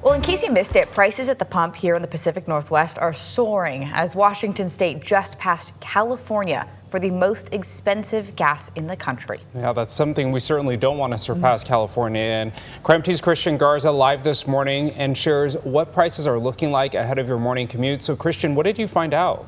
Well, in case you missed it, prices at the pump here in the Pacific Northwest are soaring as Washington State just passed California for the most expensive gas in the country. Yeah, that's something we certainly don't want to surpass California in. KREM TV's Christian Garza live this morning and shares what prices are looking like ahead of your morning commute. So Christian, what did you find out?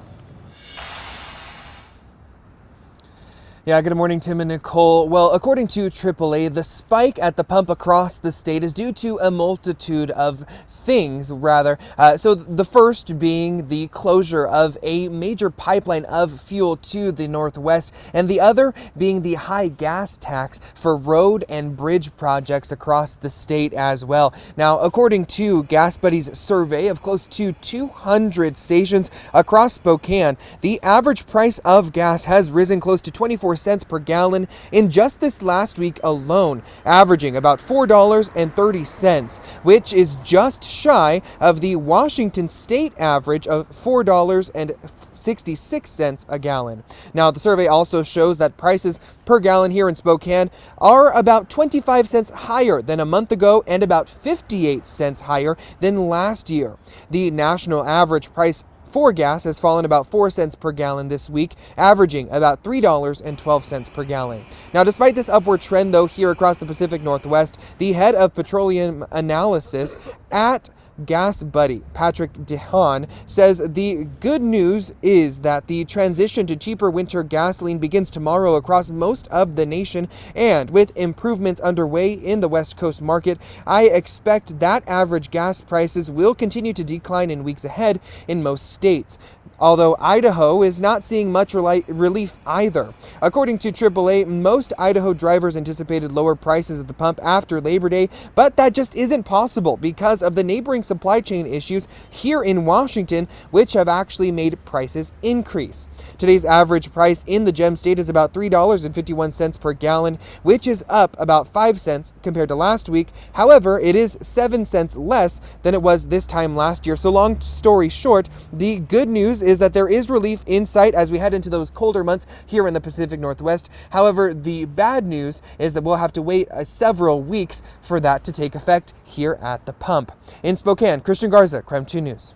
Yeah, good morning, Tim and Nicole. Well, according to AAA, the spike at the pump across the state is due to a multitude of things, rather. So the first being the closure of a major pipeline of fuel to the Northwest, and the other being the high gas tax for road and bridge projects across the state as well. Now, according to Gas Buddy's survey of close to 200 stations across Spokane, the average price of gas has risen close to 24 cents per gallon in just this last week alone, averaging about $4.30, which is just shy of the Washington State average of $4.66 a gallon. Now, the survey also shows that prices per gallon here in Spokane are about 25 cents higher than a month ago and about 58 cents higher than last year. The national average price for gas has fallen about 4 cents per gallon this week, averaging about $3.12 per gallon. Now, despite this upward trend, though, here across the Pacific Northwest, the head of petroleum analysis at Gas Buddy, Patrick DeHaan, says the good news is that the transition to cheaper winter gasoline begins tomorrow across most of the nation, and with improvements underway in the West Coast market, I expect that average gas prices will continue to decline in weeks ahead in most states. Although Idaho is not seeing much relief either. According to AAA, most Idaho drivers anticipated lower prices at the pump after Labor Day, but that just isn't possible because of the neighboring supply chain issues here in Washington, which have actually made prices increase. Today's average price in the Gem State is about $3.51 per gallon, which is up about 5 cents compared to last week. However, it is 7 cents less than it was this time last year. So long story short, the good news is that there is relief in sight as we head into those colder months here in the Pacific Northwest. However, the bad news is that we'll have to wait several weeks for that to take effect here at the pump. In Spokane, Christian Garza, KREM 2 News.